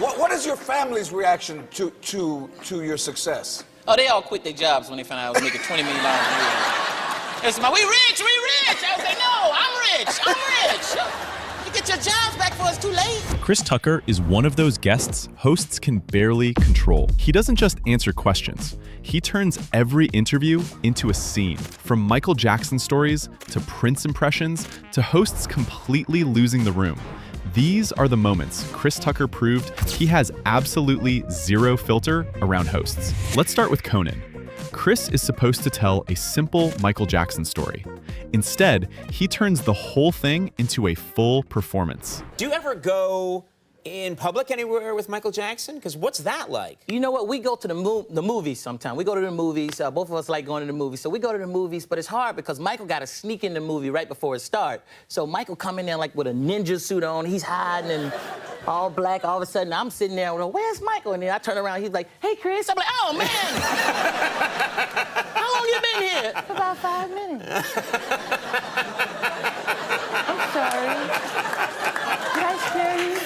What is your family's reaction to your success? Oh, they all quit their jobs when they found out I was making $20 million a year. It's my, we rich! I was like, no, I'm rich! You get your jobs back before it's too late. Chris Tucker is one of those guests hosts can barely control. He doesn't just answer questions. He turns every interview into a scene. From Michael Jackson stories to Prince impressions to hosts completely losing the room. These are the moments Chris Tucker proved he has absolutely zero filter around hosts. Let's start with Conan. Chris is supposed to tell a simple Michael Jackson story. Instead, he turns the whole thing into a full performance. Do you ever go in public anywhere with Michael Jackson? Because what's that like? You know what? We go to the movies sometimes. We go to the movies. Both of us like going to the movies. So we go to the movies, but it's hard because Michael got to sneak in the movie right before it starts. So Michael come in there like with a ninja suit on. He's hiding and all black. All of a sudden, I'm sitting there, well, where's Michael? And then I turn around, he's like, hey, Chris. I'm like, oh, man. How long you been here? About 5 minutes. I'm sorry. Did I scare you?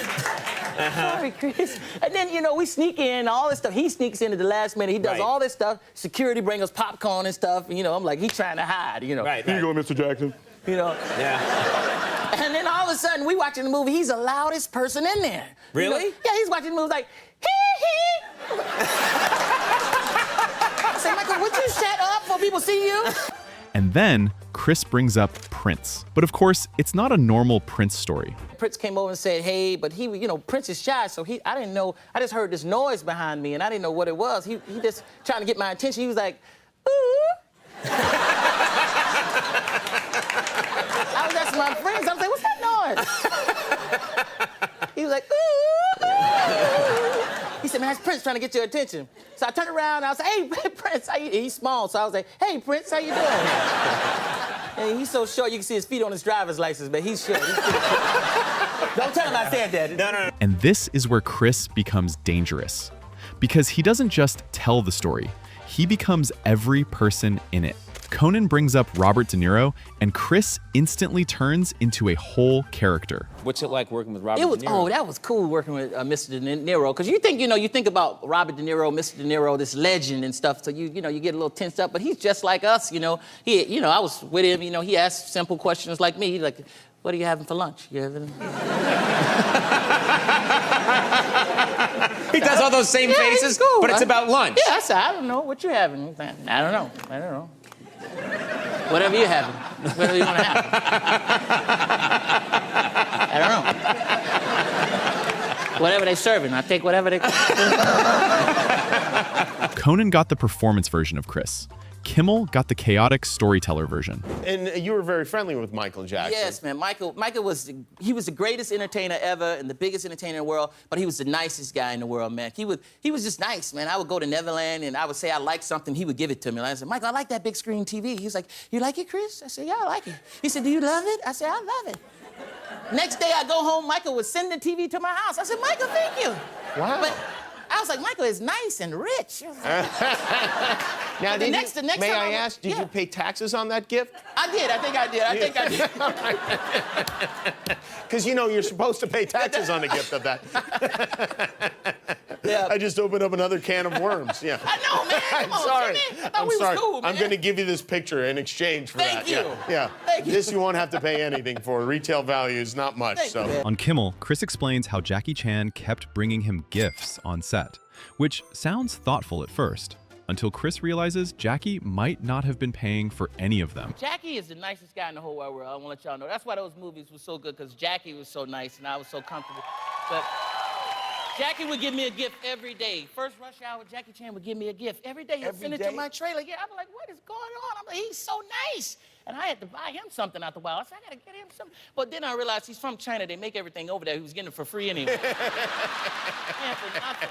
Sorry, Chris. And then, you know, we sneak in, all this stuff. He sneaks in at the last minute. He does all this stuff. Security bring us popcorn and stuff. You know, I'm like, he's trying to hide, you know. Here you go, Mr. Jackson. You know? Yeah. And then all of a sudden, we watching the movie. He's the loudest person in there. Really? You know? Yeah, he's watching the movie like, hee. I say, Michael, would you shut up before people see you? And then Chris brings up Prince. But of course, it's not a normal Prince story. Prince came over and said, hey, but he, you know, Prince is shy, so I didn't know, I just heard this noise behind me, and I didn't know what it was. He just trying to get my attention. He was like, ooh. I was asking my friends, I was like, what's that noise? He was like, ooh. He said, man, that's Prince trying to get your attention. So I turned around and I was like, hey, Prince, how you? He's small, so I was like, hey, Prince, how you doing? And he's so short, you can see his feet on his driver's license, but he's short. Don't tell him I said that. No. And this is where Chris becomes dangerous. Because he doesn't just tell the story, he becomes every person in it. Conan brings up Robert De Niro, and Chris instantly turns into a whole character. What's it like working with Robert De Niro? Oh, that was cool working with Mr. De Niro, because you think about Robert De Niro, Mr. De Niro, this legend and stuff, so you get a little tensed up, but he's just like us, you know. I was with him, he asked simple questions like me. He's like, what are you having for lunch? You having... He does all those same faces, cool. but it's about lunch. Yeah, I said, I don't know. What you having? I don't know. Whatever you're having. Whatever you want to have. I don't know. Whatever they serving, I take whatever they... Conan got the performance version of Chris. Kimmel got the chaotic storyteller version. And you were very friendly with Michael Jackson. Yes, man. Michael was the greatest entertainer ever and the biggest entertainer in the world, but he was the nicest guy in the world, man. He was just nice, man. I would go to Neverland and I would say I like something, he would give it to me. And I said, Michael, I like that big screen TV. He was like, you like it, Chris? I said, yeah, I like it. He said, do you love it? I said, I love it. Next day I go home, Michael would send the TV to my house. I said, Michael, thank you. Wow. But I was like, Michael is nice and rich. Now, the next may time I ask, did you pay taxes on that gift? I did. I think I did. Because, you're supposed to pay taxes on a gift of that. Yeah. I just opened up another can of worms. Yeah. I know, man. Come on, sorry. Jimmy. I thought we was cool, man. I'm going to give you this picture in exchange for Thank that. you. Yeah. Thank you. This you won't have to pay anything for. Retail value is not much. Thank you, man. On Kimmel, Chris explains how Jackie Chan kept bringing him gifts on set, which sounds thoughtful at first, until Chris realizes Jackie might not have been paying for any of them. Jackie is the nicest guy in the whole wide world. I want to let y'all know. That's why those movies were so good, because Jackie was so nice and I was so comfortable. But Jackie would give me a gift every day. First rush hour, Jackie Chan would give me a gift. Every day he'd send it to my trailer. Yeah, I'd be like, what is going on? I'm like, he's so nice. And I had to buy him something out the wild. I said, I got to get him something. But then I realized he's from China. They make everything over there. He was getting it for free anyway. Man, for nothing.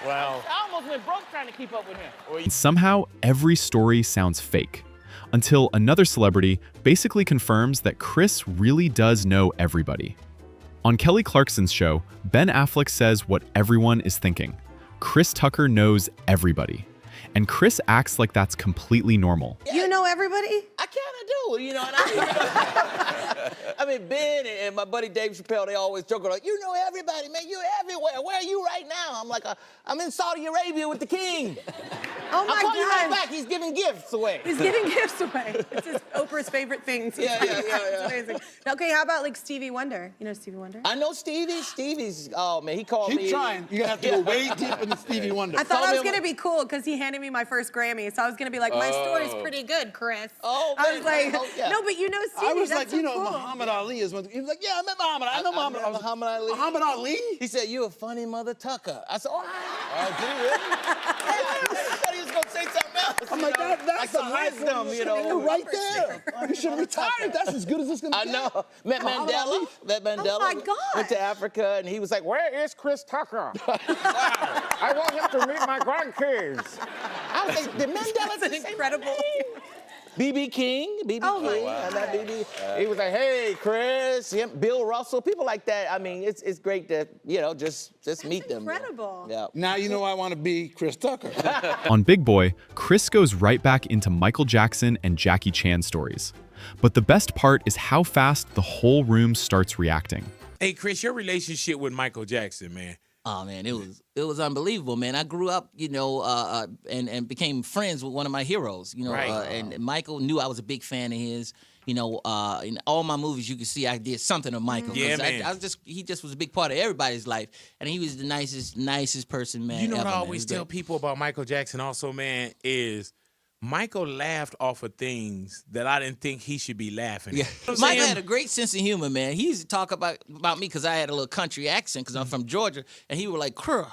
Wow. I almost went broke trying to keep up with him. And somehow, every story sounds fake, until another celebrity basically confirms that Chris really does know everybody. On Kelly Clarkson's show, Ben Affleck says what everyone is thinking. Chris Tucker knows everybody. And Chris acts like that's completely normal. You know everybody? I kind of do, you know. And I mean, Ben and my buddy Dave Chappelle, they always joke like, you know everybody, man. You're everywhere. Where are you right now? I'm like, I'm in Saudi Arabia with the king. Oh my I'll call you right God. back. He's giving gifts away. He's giving gifts away. It's Oprah's favorite thing. Yeah. It's amazing. Okay, how about like Stevie Wonder? You know Stevie Wonder? I know Stevie. Stevie's, oh man, he called me. Keep trying. You're going to have to go way deep into Stevie Wonder. I thought I was me- gonna be cool because he handed me my first Grammy, so I was gonna be like, my story's pretty good, Chris. Oh, I was man. like, Oh, yeah. no, but you know Stevie. I was that's like, so you know, cool. Muhammad Ali is one. He was like, yeah, I met Muhammad. I know Muhammad. met Muhammad Ali. Muhammad Ali? He said, you a funny mother tucker. I said, oh, Did he really? I thought he was gonna say something else. I'm like, that's like the some highest wisdom, you know. You're right there. You should have retired. That's as good as it's going to I get. know. Met Mandela. Met Mandela. Oh, my God. Went to Africa, and he was like, where is Chris Tucker? I want him to meet my grandkids. I was like, did Mandela That's an incredible. B.B. King, B.B. Oh, my King, I met B.B. He was like, hey, Chris, Bill Russell, people like that. I mean, it's great to, you know, just meet them. Incredible. Yeah. Now you know I want to be Chris Tucker. On Big Boy, Chris goes right back into Michael Jackson and Jackie Chan stories. But the best part is how fast the whole room starts reacting. Hey, Chris, your relationship with Michael Jackson, man. Oh man, it was unbelievable, man. I grew up, you know, and became friends with one of my heroes, you know, Right. And Michael knew I was a big fan of his. You know, in all my movies, you can see I did something of Michael. Yeah, 'cause man. he just was a big part of everybody's life, and he was the nicest person, man. You know ever, what I man. always He was tell great. people about Michael Jackson also, man, is Michael laughed off of things that I didn't think he should be laughing at. Yeah. You know what I'm Michael saying? had a great sense of humor, man. He used to talk about me because I had a little country accent because I'm from Georgia, and he would like, crur.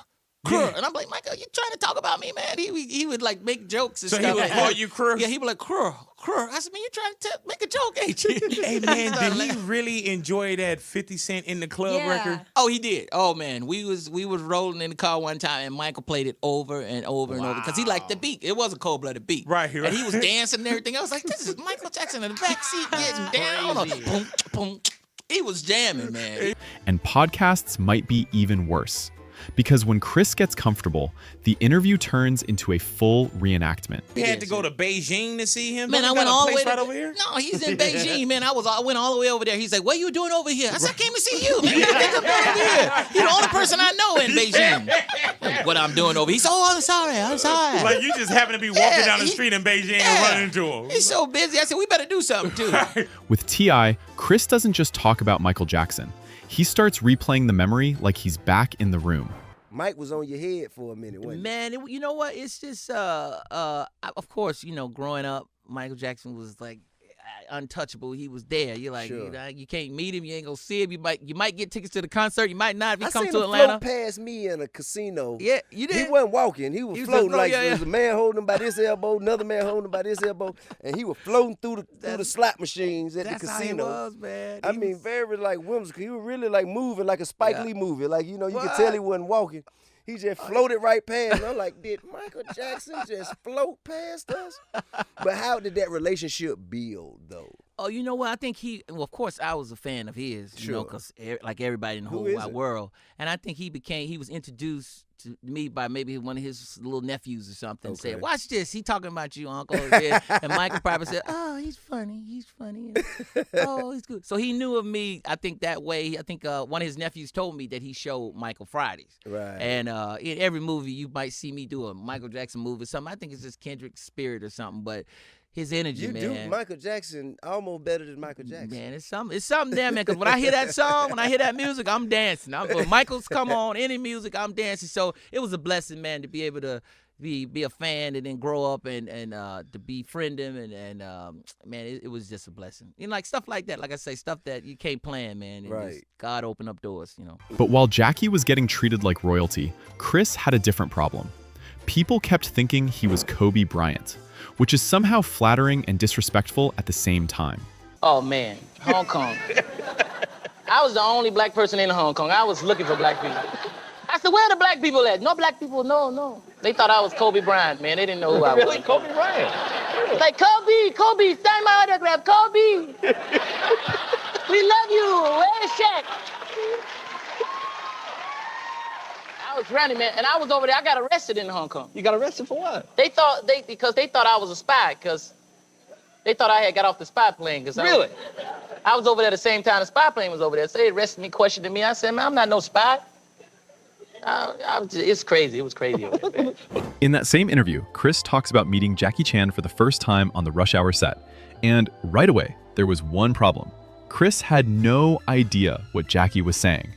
Yeah. And I'm like, Michael, you trying to talk about me, man? He would like make jokes and So he stuff. would call you crur? Yeah, he would like, crur. I said, man, you trying to make a joke, ain't you? Hey, man, did he really enjoy that 50 Cent in the club Yeah. record? Oh, he did. Oh man, we was rolling in the car one time, and Michael played it over and over and over because he liked the beat. It was a cold-blooded beat, Right. And he was dancing and everything. I was like, this is Michael Jackson in the back seat getting down. Boom, boom. He was jamming, man. And podcasts might be even worse. Because when Chris gets comfortable, the interview turns into a full reenactment. You had to go to Beijing to see him? Man, Don't I he went got a all the place way right over here? No, he's in Beijing, man. I went all the way over there. He's like, "What are you doing over here?" I said, "I came to see you, man. Come over here. You're the only person I know in Beijing." Like, what I'm doing over here? He said, "Oh, I'm sorry. Like you just happen to be walking Yeah, down the he- street in Beijing Yeah. and running into him. He's so busy. I said, "We better do something too." With T.I., Chris doesn't just talk about Michael Jackson. He starts replaying the memory like he's back in the room. Mike was on your head for a minute, wasn't he? Man, you know what? It's just, of course, you know, growing up, Michael Jackson was like untouchable. He was there. You're like, Sure. you know, you can't meet him. You ain't gonna see him. You might get tickets to the concert. You might not if he I comes seen to him Atlanta. float past me in a casino. Yeah, you He did. wasn't walking. He was He was floating just like floating, yeah, there was a man holding him by this elbow, another man holding him by this elbow, and he was floating through the slot machines at the That's casino. how he was, man. I He mean, was- very like whimsical. He was really like moving like a Spike Yeah. Lee movie. Like, you know, you could tell he wasn't walking. He just floated right past. And I'm like, did Michael Jackson just float past us? But how did that relationship build, though? Oh, you know what? I think well, of course, I was a fan of his, you know, Sure. because like everybody in the whole is wide it? world. And I think he was introduced to me by maybe one of his little nephews or something. Okay. Said, "Watch this. He talking about you, Uncle." And Michael probably said, "Oh, he's funny. He's funny. Oh, he's good." So he knew of me, I think, that way. I think one of his nephews told me that he showed Michael Fridays. Right. And in every movie, you might see me do a Michael Jackson movie or something. I think it's just Kendrick's spirit or something, but his energy, You man. do Michael Jackson almost better than Michael Jackson. Man, it's something there, man. Because when I hear that song, when I hear that music, I'm dancing. When Michael's come on, any music, I'm dancing. So it was a blessing, man, to be able to be a fan and then grow up and to befriend him and man, it was just a blessing. You know, like stuff like that. Like I say, stuff that you can't plan, man. And Right. just God opened up doors, you know. But while Jackie was getting treated like royalty, Chris had a different problem. People kept thinking he was Kobe Bryant, which is somehow flattering and disrespectful at the same time. Oh man, Hong Kong. I was the only black person in Hong Kong. I was looking for black people. I said, "Where are the black people at?" No black people. No. They thought I was Kobe Bryant, man. They didn't know who I was. Really, Kobe Bryant? Like Kobe, sign my autograph, Kobe. We love you. Where's Shaq? I was running, man, and I was over there. I got arrested in Hong Kong. You got arrested for what? Because they thought I was a spy. Because They thought I had got off the spy plane. Really? I was over there the same time the spy plane was over there. So they arrested me, questioned me. I said, man, I'm not no spy. It's crazy. It was crazy over there, man. In that same interview, Chris talks about meeting Jackie Chan for the first time on the Rush Hour set. And right away, there was one problem. Chris had no idea what Jackie was saying,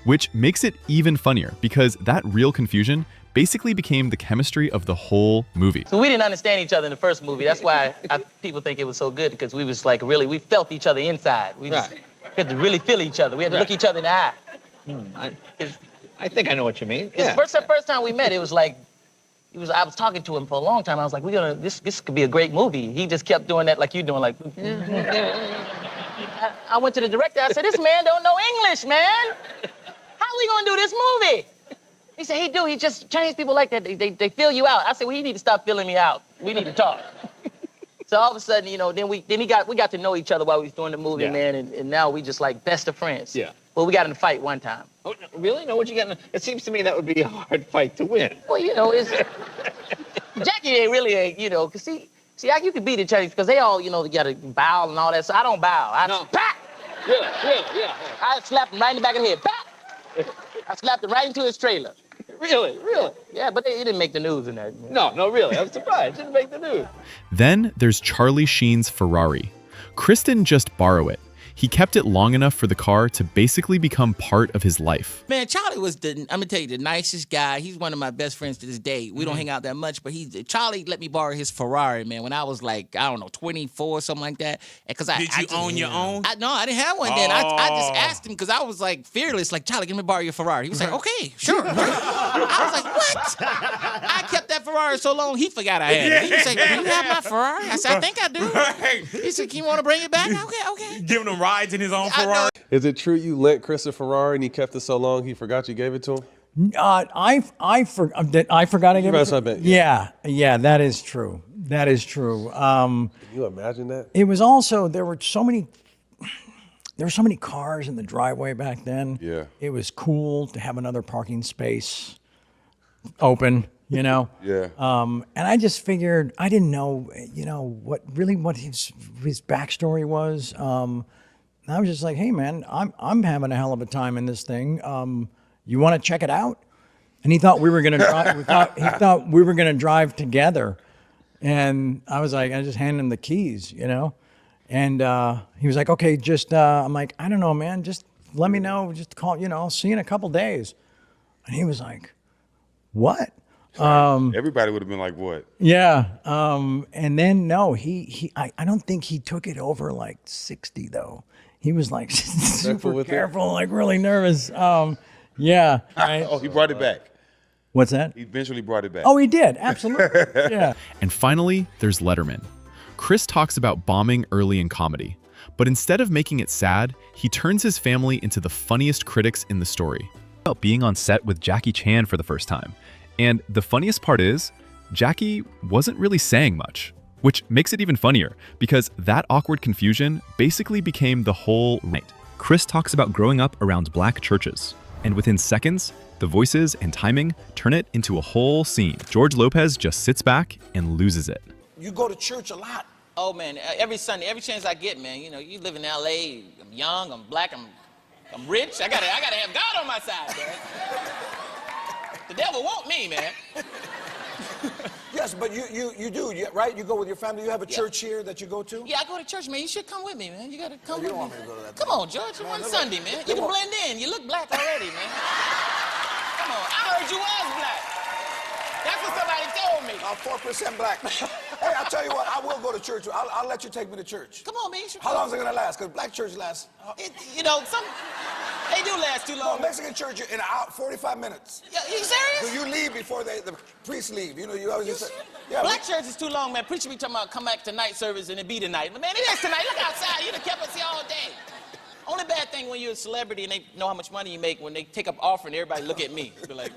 which makes it even funnier because that real confusion basically became the chemistry of the whole movie. So we didn't understand each other in the first movie. That's why people think it was so good, because we was like really, we felt each other inside. We just had to really feel each other. We had to look each other in the eye. I think I know what you mean. The first time we met, it was like, I was talking to him for a long time. I was like, this could be a great movie. He just kept doing that like you doing, like. I went to the director, I said, this man don't know English, man. How are we gonna do this movie? He said, he do. He just, Chinese people like that. They fill you out. I said, well, you need to stop filling me out. We need to talk. So all of a sudden, you know, we got to know each other while we was doing the movie, man, and now we just like best of friends. Yeah. Well, we got in a fight one time. Oh, really? No, what you got in? It seems to me that would be a hard fight to win. Well, you know, Jackie ain't really, you know, cause you can beat the Chinese because they all, you know, they gotta bow and all that. So I don't bow. No. Pat! Really? Yeah. I slapped him right in the back of the head. Pat! I slapped him right into his trailer. Really? Yeah, but it didn't make the news in that. No, really. I'm surprised. It didn't make the news. Then there's Charlie Sheen's Ferrari. Chris didn't just borrow it. He kept it long enough for the car to basically become part of his life. Man, Charlie was I'm gonna tell you, the nicest guy. He's one of my best friends to this day. We don't hang out that much, but Charlie let me borrow his Ferrari, man, when I was like, I don't know, 24, something like that. Did you own your own? No, I didn't have one then. I just asked him because I was like fearless, like, Charlie, let me borrow your Ferrari. He was like, okay, sure. I was like, what? I kept that Ferrari so long, he forgot I had it. He was like, do you have my Ferrari? I said, I think I do. He said, you want to bring it back? Okay. Giving him rides in his own Ferrari. Is it true you lent Chris a Ferrari and he kept it so long he forgot you gave it to him? I forgot I gave it to him? Yeah, that is true. That is true. Can you imagine that? It was also, there were so many cars in the driveway back then. Yeah. It was cool to have another parking space open, you know? Yeah. And I just figured, I didn't know, you know, what his backstory was. I was just like, hey man, I'm having a hell of a time in this thing. You want to check it out? And he thought we were gonna drive. He thought we were gonna drive together. And I was like, I just handed him the keys, you know. And he was like, okay, just I'm like, I don't know, man. Just let me know. Just call. You know, I'll see you in a couple days. And he was like, what? Everybody would have been like, what? Yeah. And then no, I don't think he took it over like 60 though. He was like super careful, like really nervous. Yeah. Right. Oh, he brought it back. What's that? He eventually brought it back. Oh, he did. Absolutely. Yeah. And finally, there's Letterman. Chris talks about bombing early in comedy, but instead of making it sad, he turns his family into the funniest critics in the story. About being on set with Jackie Chan for the first time. And the funniest part is, Jackie wasn't really saying much, which makes it even funnier because that awkward confusion basically became the whole night. Chris talks about growing up around black churches, and within seconds, the voices and timing turn it into a whole scene. George Lopez just sits back and loses it. You go to church a lot. Oh man, every Sunday, every chance I get, man. You know, you live in L.A. I'm young, I'm black, I'm rich. I gotta have God on my side, man. The devil want me, man. Yes, but you do, right? You go with your family. You have a church here that you go to? Yeah, I go to church, man. You should come with me, man. You gotta come with me. You don't want me to go to that. Come on, George. One Sunday, man. You can blend in. You look black already, man. Come on. I heard you was black. That's what somebody told me. I'm 4% black. Hey, I'll tell you what. I will go to church. I'll let you take me to church. Come on, man. You should How long is it gonna last? Because black church lasts. You know, they do last too long. Well, Mexican church in 45 minutes. Yeah, you serious? So you leave before the priests leave. You know, you always just say, yeah. Black church is too long, man. Preacher be talking about come back to night service and it be tonight. Man, it is tonight. Look outside. You'd have kept us here all day. Only bad thing when you're a celebrity and they know how much money you make, when they take up offering, everybody look at me. Be like,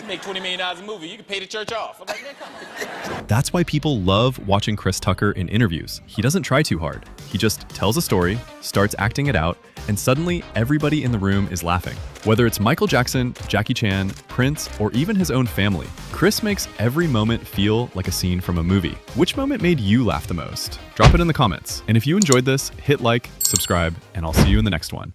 You make $20 million a movie, you can pay the church off. I'm like, man, come on. That's why people love watching Chris Tucker in interviews. He doesn't try too hard. He just tells a story, starts acting it out, and suddenly everybody in the room is laughing. Whether it's Michael Jackson, Jackie Chan, Prince, or even his own family, Chris makes every moment feel like a scene from a movie. Which moment made you laugh the most? Drop it in the comments. And if you enjoyed this, hit like, subscribe, and I'll see you in the next one.